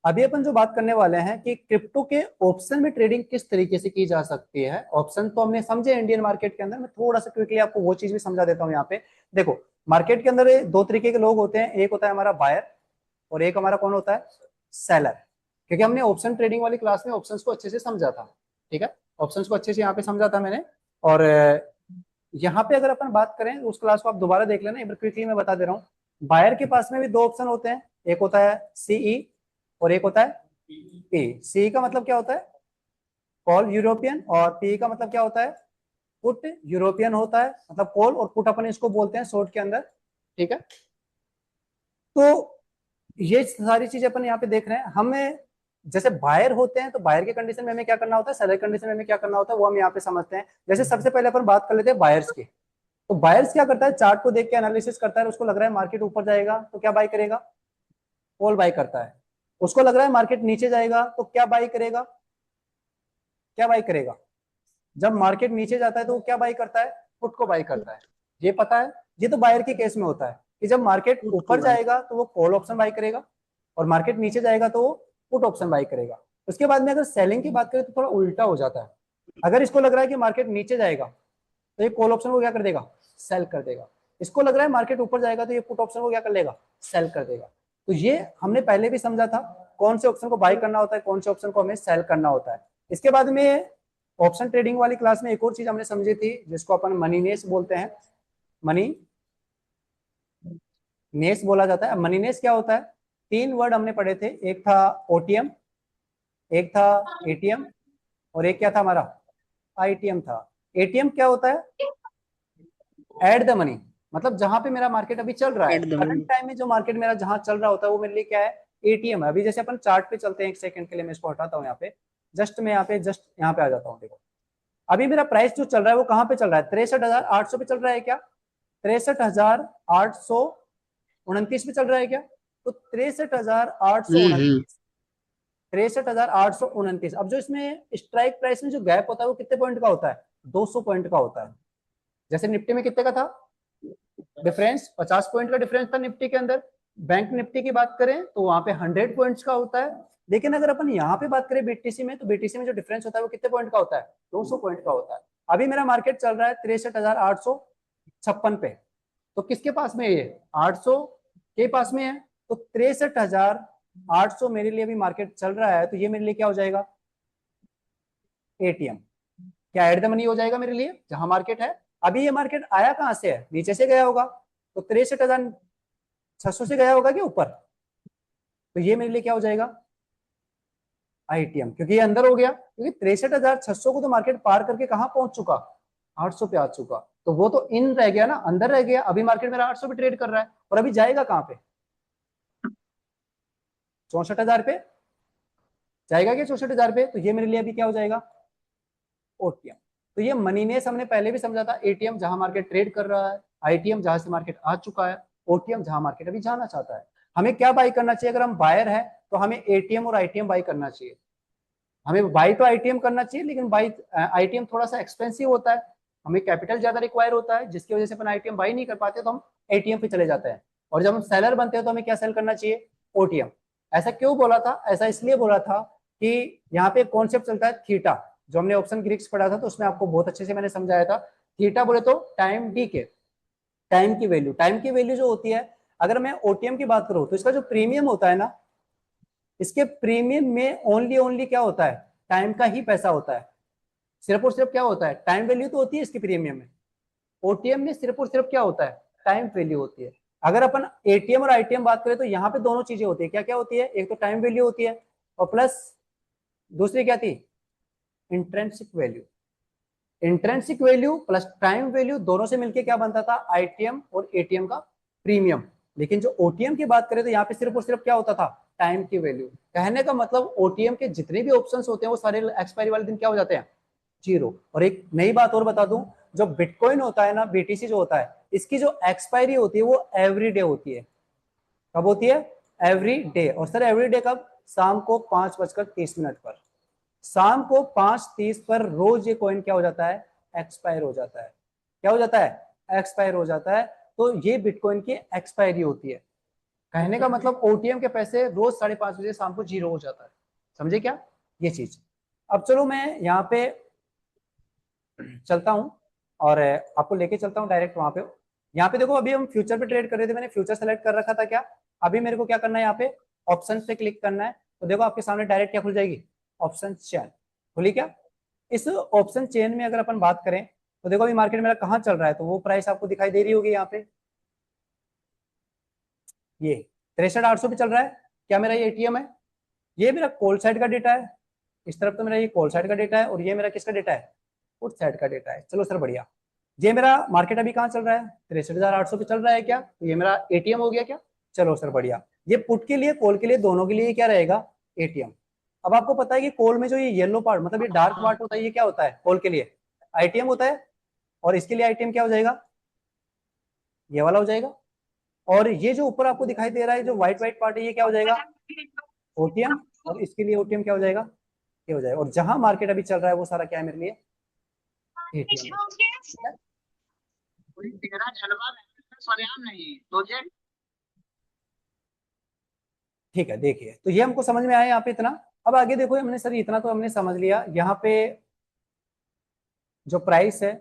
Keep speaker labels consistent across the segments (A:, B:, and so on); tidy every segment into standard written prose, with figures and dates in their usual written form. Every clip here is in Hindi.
A: अभी अपन जो बात करने वाले हैं कि क्रिप्टो के ऑप्शन में ट्रेडिंग किस तरीके से की जा सकती है। ऑप्शन तो हमने समझे इंडियन मार्केट के अंदर, मैं थोड़ा सा क्विकली आपको वो चीज भी समझा देता हूँ यहाँ पे। देखो, मार्केट के अंदर दो तरीके के लोग होते हैं, एक होता है हमारा बायर और एक हमारा कौन होता है, सेलर। क्योंकि हमने ऑप्शन ट्रेडिंग वाली क्लास में ऑप्शंस को अच्छे से समझा था, ठीक है, ऑप्शंस को अच्छे से यहाँ पे समझा था मैंने। और यहाँ पे अगर अपन बात करें उस क्लास को आप दोबारा देख लेना, एक बार क्विकली मैं बता दे रहा हूँ। बायर के पास में भी दो ऑप्शन होते हैं, एक होता है सीई और एक होता है पी। सी का मतलब क्या होता है, कॉल यूरोपियन, और पी का मतलब क्या होता है, पुट यूरोपियन होता है। मतलब कॉल और पुट अपन इसको बोलते हैं शॉर्ट के अंदर, ठीक है। तो ये सारी चीजें अपन यहाँ पे देख रहे हैं। हमें जैसे बायर होते हैं तो बायर के कंडीशन में हमें क्या करना होता है, सेलर कंडीशन में हमें क्या करना होता है, वो हम यहाँ पे समझते हैं। जैसे सबसे पहले अपन बात कर लेते हैं बायर्स की। तो बायर्स क्या करता है, चार्ट को देख के एनालिसिस करता है, उसको लग रहा है मार्केट ऊपर जाएगा तो क्या बाय करेगा, कॉल बाय करता है। उसको लग रहा है मार्केट नीचे जाएगा तो क्या बाय करेगा, क्या बाय करेगा। जब मार्केट नीचे जाता है तो वो क्या बाय करता है, पुट को बाय करता है। ये पता है, ये तो बायर के केस में होता है कि जब मार्केट
B: पुट को
A: ऊपर
B: बाय।
A: जाएगा तो वो कॉल ऑप्शन बाय करेगा और मार्केट नीचे जाएगा तो वो पुट ऑप्शन बाय करेगा। उसके बाद में अगर सेलिंग की बात करें तो थोड़ा उल्टा हो जाता है। अगर इसको लग रहा है कि मार्केट नीचे जाएगा तो ये कॉल ऑप्शन को क्या कर देगा, सेल कर देगा। इसको लग रहा है मार्केट ऊपर जाएगा तो ये पुट ऑप्शन को क्या कर लेगा, सेल कर देगा। तो ये हमने पहले भी समझा था, कौन से ऑप्शन को बाय करना होता है, कौन से ऑप्शन को हमें सेल करना होता है। इसके बाद में ऑप्शन ट्रेडिंग वाली क्लास में एक और चीज हमने समझी थी जिसको अपन मनी नेस बोलते हैं। मनी नेस बोला जाता है। मनी नेस क्या होता है, तीन वर्ड हमने पढ़े थे, एक था ओटीएम, एक था एटीएम, और एक क्या था हमारा, आईटीएम था। एटीएम क्या होता है, एड द मनी। मतलब जहां पे मेरा मार्केट अभी चल रहा है,
B: at the
A: current
B: money.
A: Time में जो मार्केट मेरा जहां चल रहा होता है वो मेरे लिए क्या है, एटीएम है। अभी जैसे अपन चार्ट पे चलते हैं, एक सेकंड के लिए मैं इसको हटाता हूँ यहाँ पे, जस्ट मैं यहाँ पे आ जाता हूँ। देखो, अभी मेरा प्राइस जो चल रहा है वो कहाँ पे चल रहा है, 63,800 पे चल रहा है क्या, 63,829 पे चल रहा है क्या। तो 63,829, 63,829। अब जो इसमें स्ट्राइक प्राइस में जो गैप होता है वो कितने पॉइंट का होता है, 200 पॉइंट का होता है। जैसे निफ्टी में कितने का था डिफरेंस, 50 पॉइंट का डिफरेंस था निफ्टी के अंदर। बैंक निफ्टी की बात करें तो वहां पे 100 पॉइंट्स का होता है। लेकिन अगर अपन यहाँ पे बात करें बीटीसी में, तो बीटीसी में जो डिफरेंस होता है वो कितने पॉइंट का होता है, 200 पॉइंट का होता है। अभी मेरा मार्केट चल रहा है 63,856 पे। तो किसके पास में है ये, 800 के पास में है। तो 63,800 मेरे लिए अभी मार्केट चल रहा है, तो ये मेरे लिए क्या हो जाएगा, एटीएम। क्या एट द मनी हो जाएगा मेरे लिए जहां मार्केट है। अभी ये मार्केट आया कहां से है, नीचे से गया होगा, तो 63,600 से गया होगा कि ऊपर। तो ये मेरे लिए क्या हो जाएगा, आईटीएम, क्योंकि ये अंदर हो गया, क्योंकि 63,600 को तो मार्केट पार करके कहां पहुंच चुका, 800 पे आ चुका। तो वो तो इन रह गया ना, अंदर रह गया। अभी मार्केट मेरा 800 पे ट्रेड कर रहा है, और अभी जाएगा कहां पे, 64,000 पे जाएगा क्या, 64,000 पे। तो ये मेरे लिए अभी क्या हो जाएगा, ओटीएम। तो ये मनीनेस हमने पहले भी समझा था, एटीएम जहां मार्केट ट्रेड कर रहा है, आईटीएम जहां से मार्केट आ चुका है, ओटीएम जहां मार्केट अभी जाना चाहता है। हमें क्या बाई करना चाहिए, अगर हम बायर है तो हमें एटीएम और आईटीएम बाई करना चाहिए। हमें बाई तो आईटीएम करना चाहिए, लेकिन बाई आईटीएम थोड़ा सा एक्सपेंसिव होता है, हमें कैपिटल ज्यादा रिक्वायर होता है, जिसकी वजह से अपन आईटीएम बाई नहीं कर पाते, तो हम एटीएम पे चले जाते हैं। और जब हम सेलर बनते हैं तो हमें क्या सेल करना चाहिए, ओटीएम। ऐसा क्यों बोला था, ऐसा इसलिए बोला था कि यहाँ पे कॉन्सेप्ट चलता है थीटा, जो हमने ऑप्शन ग्रीक्स पढ़ा था तो उसमें आपको बहुत अच्छे से मैंने समझाया था। थीटा बोले तो टाइम डी के, टाइम की वैल्यू, टाइम की वैल्यू जो होती है। अगर मैं ओटीएम की बात करूं तो इसका जो प्रीमियम होता है ना, इसके प्रीमियम में ओनली ओनली क्या होता है, टाइम का ही पैसा होता है। सिर्फ और सिर्फ क्या होता है, टाइम वैल्यू तो होती है इसकी प्रीमियम में। ओटीएम में सिर्फ और सिर्फ क्या होता है, टाइम वैल्यू होती है। अगर अपन एटीएम और आईटीएम बात करें तो यहाँ पे दोनों चीजें होती है। क्या क्या होती है, एक तो टाइम वैल्यू होती है, और प्लस दूसरी क्या थी, intrinsic value. Intrinsic value plus time value दोनों से मिलकर क्या बनता था, आईटीएम और एटीएम का प्रीमियम। लेकिन जो ओटीएम की बात करें तो यहाँ पे सिर्फ और सिर्फ क्या होता था, टाइम की वैल्यू। कहने का मतलब ओटीएम के जितने भी ऑप्शंस होते हैं वो सारे एक्सपायरी वाले दिन क्या हो जाते हैं, जीरो। और एक नई बात और बता दूं, जो बिटकॉइन होता है ना, बीटीसी जो होता है, इसकी जो एक्सपायरी होती है वो एवरी डे होती है। कब होती है, एवरी डे। और सर एवरी डे कब, शाम को 5:30 पर। शाम को 5:30 पर रोज ये कॉइन क्या हो जाता है, एक्सपायर हो जाता है। क्या हो जाता है, एक्सपायर हो जाता है। तो ये बिटकॉइन की एक्सपायरी होती है। कहने का मतलब ओटीएम के पैसे रोज 5:30 बजे शाम को 0 हो जाता है, समझे क्या ये चीज। अब चलो मैं यहाँ पे चलता हूँ और आपको लेके चलता हूँ डायरेक्ट वहां पे। यहाँ पे देखो, अभी हम फ्यूचर पे ट्रेड कर रहे थे, मैंने फ्यूचर सेलेक्ट कर रखा था क्या। अभी मेरे को क्या करना है, यहाँ पे ऑप्शन पे क्लिक करना है। तो देखो आपके सामने डायरेक्ट क्या खुल जाएगी, ऑप्शन चेन खुली क्या। इस ऑप्शन चेन में अगर अपन बात करें तो देखो अभी मार्केट मेरा कहाँ चल रहा है, तो वो प्राइस आपको दिखाई दे रही होगी यहाँ पे, ये 63,800 पे चल रहा है। क्या मेरा ये एटीएम है, ये मेरा कॉल साइड का डेटा है। इस तरफ तो मेरा ये कॉल साइड का डेटा है और ये मेरा किसका डेटा है, पुट साइड का डेटा है। चलो सर बढ़िया। ये मेरा मार्केट अभी कहाँ चल रहा है, 63,800 पे चल रहा है क्या, तो ये मेरा एटीएम हो गया क्या। चलो सर बढ़िया। ये पुट के लिए कॉल के लिए दोनों के लिए क्या रहेगा, एटीएम। अब आपको पता है कि कॉल में जो ये येलो पार्ट मतलब ये डार्क पार्ट होता है, ये क्या होता है कॉल के लिए, आईटीएम होता है। और इसके लिए आईटीएम क्या हो जाएगा, ये वाला हो जाएगा। और ये जो ऊपर आपको दिखाई दे रहा है जो व्हाइट व्हाइट पार्ट है, ये क्या हो जाएगा, ओटीएम। और इसके लिए ओटीएम क्या हो जाएगा, ये हो जाएगा। और जहां मार्केट अभी चल रहा है वो सारा क्या है मेरे लिए, एटीएम। ठीक है, देखिए तो ये हमको समझ में आया यहाँ पे इतना। अब आगे देखो, हमने सर इतना तो हमने समझ लिया। यहाँ पे जो प्राइस है,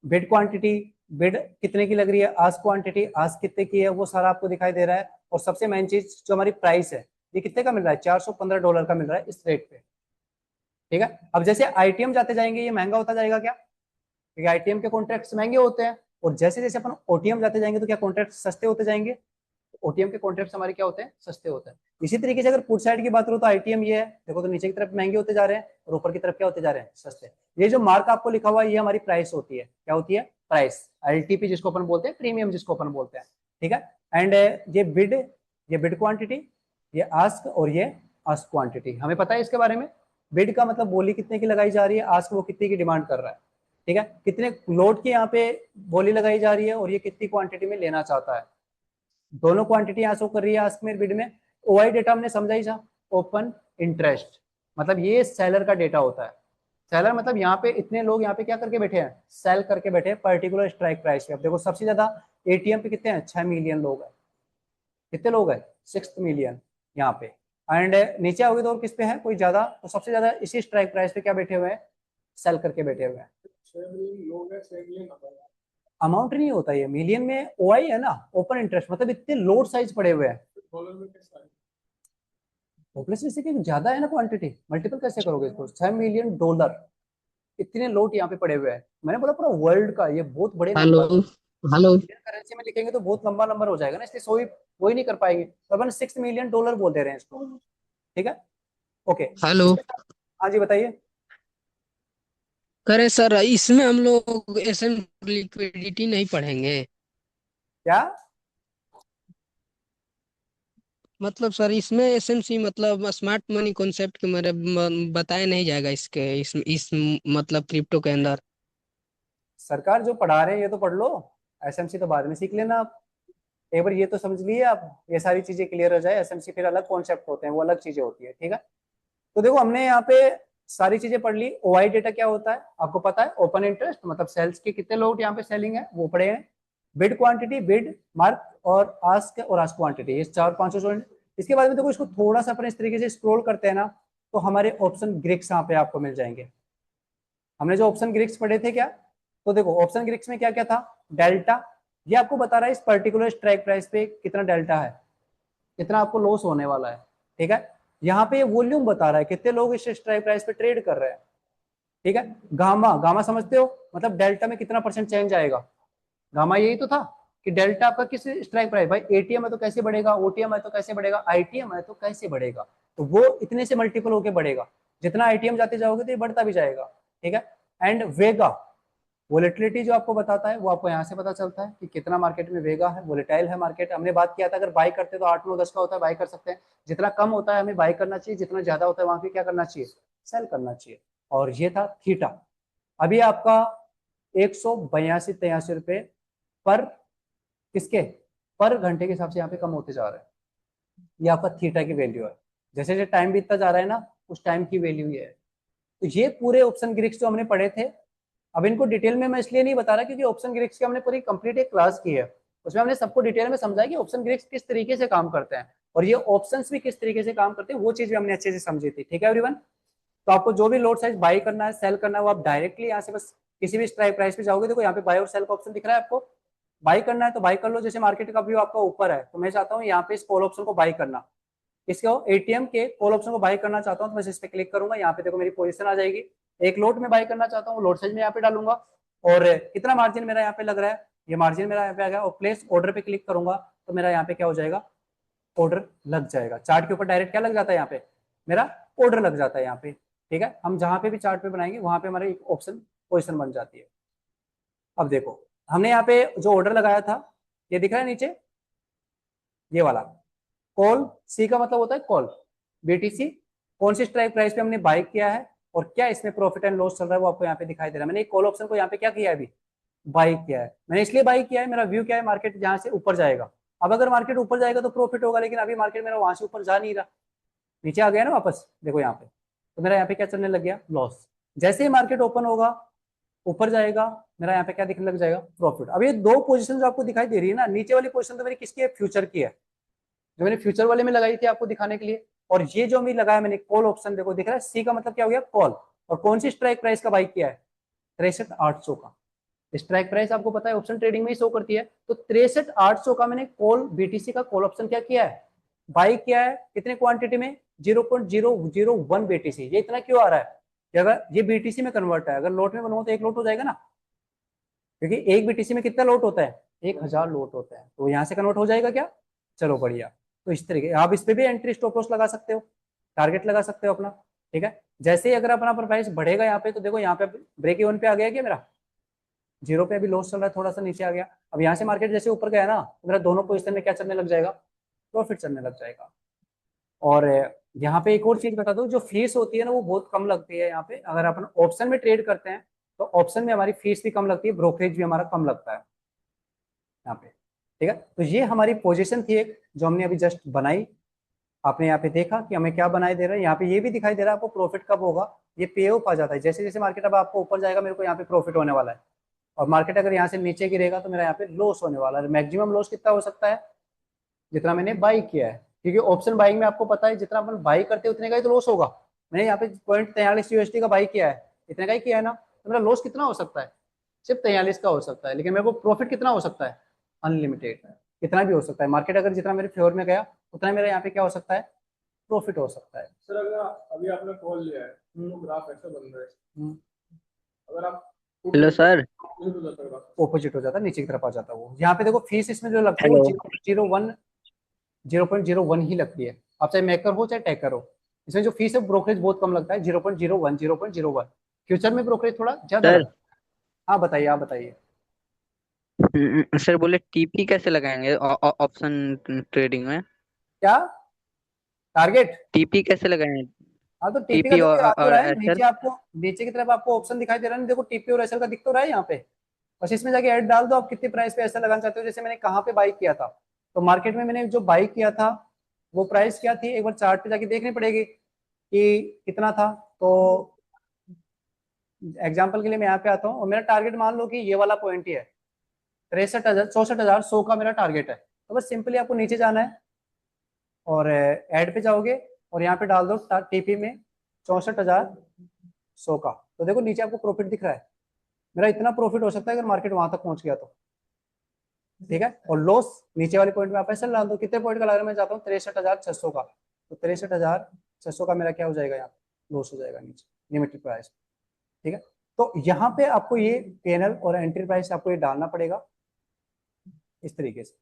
A: बिड क्वांटिटी, बिड कितने की लग रही है, आस्क क्वांटिटी, आस्क कितने की है, वो सारा आपको दिखाई दे रहा है। और सबसे मेन चीज जो हमारी प्राइस है, ये कितने का मिल रहा है, $415 का मिल रहा है इस रेट पे। ठीक है। अब जैसे आईटीएम जाते जाएंगे ये महंगा होता जाएगा क्या, क्योंकि आईटीएम के कॉन्ट्रैक्ट्स महंगे होते हैं। और जैसे जैसे अपन ओटीएम जाते जाएंगे तो क्या कॉन्ट्रैक्ट सस्ते होते जाएंगे, ओटीएम के कॉन्ट्रैक्ट्स हमारे क्या होते हैं, सस्ते होते हैं। इसी तरीके से अगर पुट साइड की बात करो तो आईटीएम ये है, देखो तो नीचे की तरफ महंगे होते जा रहे हैं और ऊपर की तरफ क्या होते जा रहे हैं, सस्ते। ये जो मार्क आपको लिखा हुआ है ये हमारी प्राइस होती है, क्या होती है, प्राइस, एलटीपी जिसको अपन बोलते हैं, प्रीमियम जिसको अपन बोलते हैं। ठीक है। एंड ये बिड क्वांटिटी, ये आस्क और ये आस्क क्वांटिटी हमें पता है इसके बारे में। बिड का मतलब बोली कितने की लगाई जा रही है, आस्क वो कितने की डिमांड कर रहा है। ठीक है, कितने लोड की यहाँ पे बोली लगाई जा रही है और ये कितनी क्वांटिटी में लेना चाहता है। दोनों क्वांटिटी यहाँ शो कर रही है आस्क में, बिड में। ओआई डेटा हमने समझा ही था, ओपन इंटरेस्ट, मतलब ये सेलर का डेटा होता है। सेलर मतलब यहाँ पे इतने लोग यहाँ पे क्या करके बैठे हैं, सेल करके बैठे हैं पर्टिकुलर स्ट्राइक प्राइस पे। अब देखो सबसे ज्यादा एटीएम पे कितने हैं, 6 मिलियन लोग हैं। कितने लोग हैं, 6 मिलियन यहाँ पे। एंड नीचे आओगे तो और किस पे है कोई ज्यादा, तो सबसे ज्यादा इसी स्ट्राइक प्राइस पे क्या बैठे हुए हैं, सेल करके बैठे हुए हैं। अमाउंट नहीं होता, ये मिलियन में ओआई है ना, ओपन इंटरेस्ट, मतलब इतने लोड साइज पड़े हुए हैं। पॉपुलेशन से कि ज्यादा है ना, क्वांटिटी मल्टीपल कैसे करोगे इसको, $6 मिलियन, इतने लोड यहाँ पे पड़े हुए हैं। मैंने बोला पूरा वर्ल्ड का, ये बहुत बड़े
B: hello.
A: Number.
B: Hello.
A: Indian currency में लिखेंगे तो बहुत लंबा नंबर हो जाएगा ना, इसलिए सोई वही नहीं कर पाएंगे, तो अपन $6 मिलियन बोल दे रहे हैं इसको। ठीक है, ओके।
B: हेलो।
A: इसके साथ, हाँ जी बताइए।
B: करे सर, इसमें हम लोग एसएम लिक्विडिटी नहीं पढ़ेंगे?
A: क्या,
B: मतलब सर इसमें एसएमसी मतलब स्मार्ट मनी कॉन्सेप्ट के मेरे बताया नहीं जाएगा इस मतलब क्रिप्टो के अंदर?
A: सरकार जो पढ़ा रहे हैं ये तो पढ़ लो, एसएमसी तो बाद में सीख लेना आप। एक बार ये तो समझ लिए आप, ये सारी चीजें क्लियर हो जाए, एसएमसी फिर अलग कॉन्सेप्ट होते हैं, वो अलग चीजें होती है। ठीक है, तो देखो हमने यहाँ पे सारी चीजें पढ़ ली। ओआई डेटा क्या होता है आपको पता है, ओपन इंटरेस्ट मतलब सेल्स के कितने लोग यहाँ पे सेलिंग है वो पढ़े हैं। बिड क्वांटिटी, बिड मार्क और आस्क क्वांटिटी, ये चार पांचों स्टूडेंट। इसके बाद में देखो इसको थोड़ा सा अपन इस तरीके से स्क्रॉल करते हैं ना, तो हमारे ऑप्शन ग्रिक्स यहाँ पे आपको मिल जाएंगे। हमने जो ऑप्शन ग्रिक्स पढ़े थे क्या, तो देखो ऑप्शन ग्रिक्स में क्या क्या था, डेल्टा, ये आपको बता रहा है इस पर्टिकुलर स्ट्राइक प्राइस पे कितना डेल्टा है, कितना आपको लॉस होने वाला है। ठीक है, यहाँ पे ये वॉल्यूम बता रहा है कितने लोग इस स्ट्राइक प्राइस पे ट्रेड कर रहे हैं। ठीक है, गामा, गामा समझते हो, मतलब डेल्टा में कितना परसेंट चेंज आएगा। गामा यही तो था कि डेल्टा आपका किस स्ट्राइक प्राइस, भाई एटीएम है तो कैसे बढ़ेगा, ओटीएम है तो कैसे बढ़ेगा, आईटीएम है तो कैसे बढ़ेगा, तो वो इतने से मल्टीपल होके बढ़ेगा। जितना आईटीएम जाते जाओगे तो ये बढ़ता भी जाएगा। ठीक है, एंड वेगा, वोलेटिलिटी जो आपको बताता है वो आपको यहाँ से पता चलता है कि कितना मार्केट में वेगा है, वोलेटाइल है मार्केट। हमने बात किया था अगर बाई करते तो 8 9 10 का होता है, बाई कर सकते हैं। जितना कम होता है हमें बाई करना चाहिए, जितना ज्यादा होता है वहां पे क्या करना चाहिए, सेल करना चाहिए। और ये था थीटा। अभी आपका 182-83 रुपए पर किसके, पर घंटे के हिसाब से यहाँ पे कम होते जा रहा है। ये आपका थीटा की वैल्यू है, जैसे जैसे टाइम बीतता जा रहा है ना उस टाइम की वैल्यू ये है। तो ये पूरे ऑप्शन ग्रिक्स जो हमने पढ़े थे, अब इनको डिटेल में मैं इसलिए नहीं बता रहा क्योंकि ऑप्शन ग्रिक्स की हमने पूरी कंप्लीट एक क्लास की है। उसमें हमने सबको डिटेल में समझा कि ऑप्शन ग्रीक्स किस तरीके से काम करते हैं और ये ऑप्शंस भी किस तरीके से काम करते हैं, वो चीज भी हमने अच्छे से समझी थी। ठीक है एवरीवन, तो आपको जो भी लोड साइज बाई करना है, सेल करना है, वो आप डायरेक्टली यहाँ से बस किसी भी स्ट्राइक प्राइस पे जाओगे, देखो यहाँ पे बाय और सेल का ऑप्शन दिख रहा है आपको। बाई करना है तो बाई कर लो, जैसे मार्केट का व्यू आपका ऊपर है तो मैं चाहता हूँ यहाँ पे इस कॉल ऑप्शन को बाई करना, इसको एटीएम के कॉल ऑप्शन को बाई करना चाहता हूँ तो मैं इस पे क्लिक करूंगा, यहाँ पे देखो मेरी पोजीशन आ जाएगी। एक लोट में बाई करना चाहता हूँ, लोट साइज में यहाँ पे डालूंगा और कितना मार्जिन मेरा यहाँ पे लग रहा है, ये मार्जिन मेरा यहाँ पे आ गया, और प्लेस ऑर्डर पे क्लिक करूंगा तो मेरा यहाँ पे क्या हो जाएगा, ऑर्डर लग जाएगा। चार्ट के ऊपर डायरेक्ट क्या लग जाता है, यहाँ पे मेरा ऑर्डर लग जाता है यहाँ पे। ठीक है, हम जहां पे भी चार्ट पे बनाएंगे वहां पे हमारा एक ऑप्शन पोजीशन बन जाती है। अब देखो हमने यहाँ पे जो ऑर्डर लगाया था, ये दिख रहा है नीचे, ये वाला कॉल, सी का मतलब होता है कॉल, बीटीसी कौन सी स्ट्राइक प्राइस पे हमने बाय किया है और क्या इसमें प्रॉफिट एंड लॉस चल रहा है वो आपको यहाँ पे दिखाई दे रहा है। मैंने कॉल ऑप्शन को यहाँ पे क्या किया है, अभी बाई किया है। मैंने इसलिए बाई किया है, मेरा व्यू क्या है, मार्केट जहां से ऊपर जाएगा। अब अगर मार्केट ऊपर जाएगा तो प्रॉफिट होगा, लेकिन अभी मार्केट मेरा वहां से ऊपर जा नहीं रहा, नीचे आ गया ना वापस, देखो यहाँ पे, तो मेरा यहाँ पे क्या चलने लग गया, लॉस। जैसे ही मार्केट ओपन होगा ऊपर जाएगा, मेरा यहाँ पे क्या दिखने लग जाएगा, प्रॉफिट। अब ये दो पोजीशन जो आपको दिखाई दे रही है ना, नीचे वाली पोजीशन तो मेरी किसकी है, फ्यूचर की है, जो मैंने फ्यूचर वाले में लगाई थी आपको दिखाने के लिए। और ये जो भी लगाया मैंने कॉल ऑप्शन, देखो दिख रहा है, सी का मतलब क्या हो गया, कॉल। और कौन सी स्ट्राइक प्राइस का बाई किया है, 63,800 का। स्ट्राइक प्राइस आपको पता है ऑप्शन ट्रेडिंग में ही शो करती है, तो 63,800 का मैंने कॉल बीटीसी का कॉल ऑप्शन क्या किया है, बाई किया है। कितने क्वांटिटी में, 0.001 बीटीसी। ये इतना क्यों आ रहा है, कि अगर ये बीटीसी में कन्वर्ट है, अगर लोट में बनवाओ तो एक लोट हो जाएगा ना, क्योंकि एक बीटीसी में कितना लोट होता है, 1000 लोट होता है, तो यहाँ से कन्वर्ट हो जाएगा क्या, चलो बढ़िया। तो इस तरीके आप इस पे भी एंट्री स्टॉप लॉस लगा सकते हो, टारगेट लगा सकते हो अपना। ठीक है, जैसे ही अगर अपना प्राइस बढ़ेगा यहाँ पे, तो देखो यहाँ पे ब्रेक इवन पे आ गया क्या मेरा, जीरो पे अभी लॉस चल रहा है, थोड़ा सा नीचे आ गया। अब यहाँ से मार्केट जैसे ऊपर गया ना, तो मेरा दोनों पोजिशन में क्या चलने लग जाएगा, प्रॉफिट चलने लग जाएगा। और यहाँ पे एक और चीज बता दूं, जो फीस होती है ना वो बहुत कम लगती है यहाँ पे, अगर अपन ऑप्शन में ट्रेड करते हैं तो ऑप्शन में हमारी फीस भी कम लगती है, ब्रोकरेज भी हमारा कम लगता है यहाँ पे। ठीक है, तो ये हमारी पोजीशन थी एक, जो हमने अभी जस्ट बनाई। आपने यहाँ पे देखा कि हमें क्या बनाई दे रहा है, यहाँ पे ये भी दिखाई दे रहा है आपको प्रॉफिट कब होगा, ये पे ऑफ आ जाता है। जैसे जैसे मार्केट अब आपको ऊपर जाएगा, मेरे को यहाँ पे प्रॉफिट होने वाला है, और मार्केट अगर यहाँ से नीचे गिरेगा तो मेरा यहाँ पे लॉस होने वाला है। मैक्सिमम लॉस कितना हो सकता है, जितना मैंने बाई किया है, क्योंकि ऑप्शन बाइंग में आपको पता है जितना अपन बाई करते हैं उतने का ही तो लॉस होगा। मैंने यहाँ पे 0.43 USD का बाई किया है, इतने का ही किया है ना, तो मेरा लॉस कितना हो सकता है, सिर्फ 43 का हो सकता है, लेकिन मेरे को प्रॉफिट कितना हो सकता है, अनलिमिटेड, कितना भी हो सकता है। मार्केट अगर जितना मेरे फेवर में गया उतना मेरा यहाँ पे क्या हो सकता है, प्रॉफिट हो सकता है।
C: सर अगर अभी आपने कॉल लिया है तो ग्राफ ऐसा बन रहा है, अगर आप
B: हेलो सर।
A: ऑपोजिट हो जाता है, नीचे की तरफ आ जाता है वो। यहाँ पे देखो फीस इसमें जो लगती है
B: हेलो।
A: वो 0.01 ही लगती है, आप चाहे मेकर हो चाहे टैकर हो। इसमें जो फीस है ब्रोकरेज बहुत कम लगता है, 0.01 फ्यूचर में ब्रोकरेज थोड़ा ज्यादा
B: सर।
A: लगता है। हाँ बताइए, आप बताइए।
B: सर बोले टीपी कैसे लगाएंगे ऑप्शन ट्रेडिंग में?
A: क्या टारगेट,
B: टीपी कैसे लगाएंगे?
A: हाँ तो टीपी का
B: टीपी
A: देखो आ तो
B: और
A: रहा है
B: एसएल।
A: नीचे, आपको नीचे की तरफ आपको ऑप्शन दिखाई दे रहा है ना, देखो टीपी और एसएल का दिख तो रहा है यहाँ पे। बस इसमें जाके ऐड डाल दो, आप कितनी प्राइस पे ऐसा लगाना चाहते हो। जैसे मैंने कहाँ पे बाई किया था, तो मार्केट में मैंने जो बाई किया था वो प्राइस क्या थी, एक बार चार्ट पे जाके देखनी पड़ेगी कि कितना था। तो एग्जाम्पल के लिए मैं यहाँ पे आता हूँ और मेरा टारगेट मान लो कि ये वाला पॉइंट ही है, 64,100 का मेरा टारगेट है। तो बस सिंपली आपको नीचे जाना है और ऐड पे जाओगे और यहाँ पे डाल दो टीपी में 64,100 का, तो देखो नीचे आपको प्रॉफिट दिख रहा है। मेरा इतना प्रॉफिट हो सकता है अगर मार्केट वहां तक पहुंच गया तो। ठीक है, और लॉस नीचे वाले पॉइंट में आप ऐसे डाल दो, कितने पॉइंट का लग रहा है, मैं चाहता हूँ 63,600 का, तो 63,600 का मेरा क्या हो जाएगा, यहाँ लॉस हो जाएगा नीचे लिमिटेड प्राइस। ठीक है, तो यहाँ पे आपको ये पैनल और एंट्री प्राइस आपको ये डालना पड़ेगा इस तरीके से।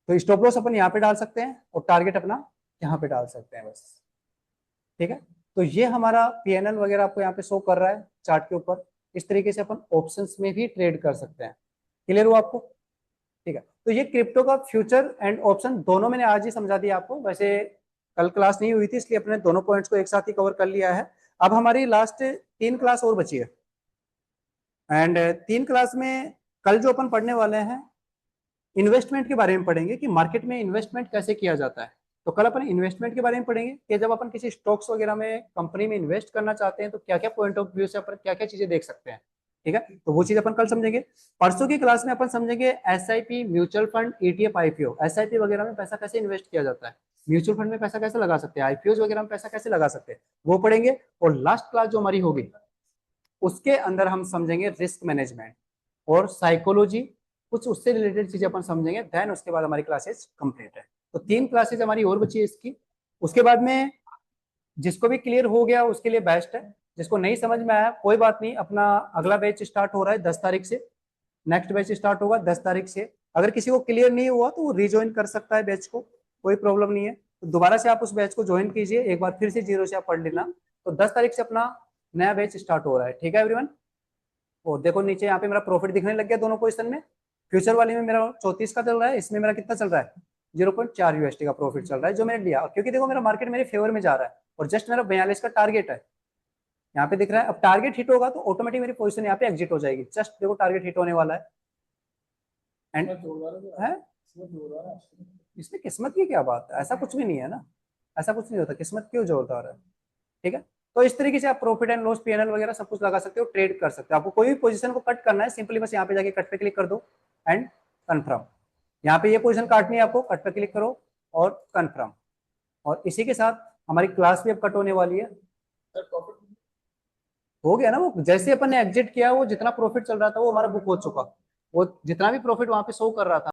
A: तो स्टॉप लॉस अपन यहाँ पे डाल सकते हैं और टारगेट अपना यहाँ पे डाल सकते हैं बस। ठीक है, तो ये हमारा पीएनएल वगैरह आपको यहाँ पे शो कर रहा है चार्ट के ऊपर। इस तरीके से अपन ऑप्शंस में भी ट्रेड कर सकते हैं। क्लियर हुआ आपको? ठीक है, तो ये क्रिप्टो का फ्यूचर एंड ऑप्शन दोनों मैंने आज ही समझा दिया आपको। वैसे कल क्लास नहीं हुई थी इसलिए अपने दोनों पॉइंट्स को एक साथ ही कवर कर लिया है। अब हमारी लास्ट 3 क्लास और बची है, एंड 3 क्लास में कल जो अपन पढ़ने वाले हैं इन्वेस्टमेंट के बारे में पढ़ेंगे कि मार्केट में इन्वेस्टमेंट कैसे किया जाता है। तो कल अपन इन्वेस्टमेंट के बारे में पढ़ेंगे कि जब अपन किसी स्टॉक्स वगैरह में कंपनी में इन्वेस्ट करना चाहते हैं तो क्या क्या पॉइंट ऑफ व्यू से अपन क्या क्या चीजें देख सकते हैं। ठीक है, तो वो चीज अपन कल समझेंगे। परसों की क्लास में अपन समझेंगे SIP, mutual fund, ETF, IPO. SIP वगैरह में पैसा कैसे इन्वेस्ट किया जाता है, म्यूचुअल फंड में पैसा कैसे लगा सकते हैं, आईपीओ वगैरह में पैसा कैसे लगा सकते हैं, वो पढ़ेंगे। और लास्ट क्लास जो हमारी होगी उसके अंदर हम समझेंगे रिस्क मैनेजमेंट और साइकोलॉजी, कुछ उससे रिलेटेड चीजें अपन समझेंगे। देन उसके बाद हमारी क्लासेस कंप्लीट है। तो 3 क्लासेस हमारी और बची है इसकी। उसके बाद में जिसको भी क्लियर हो गया उसके लिए बेस्ट है, जिसको नहीं समझ में आया कोई बात नहीं, अपना अगला बैच स्टार्ट हो रहा है 10 तारीख से, नेक्स्ट बैच स्टार्ट होगा 10 तारीख से। अगर किसी को क्लियर नहीं हुआ तो वो रिज्वाइन कर सकता है बैच को, कोई प्रॉब्लम नहीं है। तो दोबारा से आप उस बैच को ज्वाइन कीजिए, एक बार फिर से जीरो से आप पढ़ लेना। तो 10 तारीख से अपना नया बैच स्टार्ट हो रहा है, ठीक है एवरीवन। और देखो नीचे यहाँ पे मेरा प्रॉफिट दिखने लग गया दोनों पोजिशन में। फ्यूचर वाले में मेरा 34 का चल रहा है, इसमें मेरा कितना चल रहा है 0.4 यूएसडी का प्रॉफिट चल रहा है जो मैंने लिया, क्योंकि देखो मेरा मार्केट मेरे फेवर में जा रहा है और जस्ट मेरा 42 का टारगेट है यहाँ पे दिख रहा है। अब टारगेट हिट होगा तो ऑटोमेटिक मेरी पोजीशन यहाँ पे एग्जिट हो जाएगी। जस्ट देखो टारगेट हिट होने वाला है। एंड है इसमें किस्मत की क्या बात है, ऐसा कुछ भी नहीं है ना, ऐसा कुछ नहीं होता, किस्मत क्यों जोरदार है, ठीक है। तो इस तरीके से आप प्रॉफिट एंड लॉस, पीएनएल वगैरह सब कुछ लगा सकते हो, ट्रेड कर सकते हो। आपको कोई भी पोजीशन को कट करना है, सिंपली बस यहाँ पे जाके कट पे क्लिक कर दो एंड कंफर्म। यहाँ पे ये पोजीशन काटनी है आपको, कट पे क्लिक करो और कंफर्म। और इसी के साथ हमारी क्लास भी अब कट होने वाली है। हो गया ना, वो जैसे अपन ने एग्जिट किया वो जितना प्रॉफिट चल रहा था वो हमारा बुक हो चुका, वो जितना भी प्रॉफिट वहां पे शो कर रहा था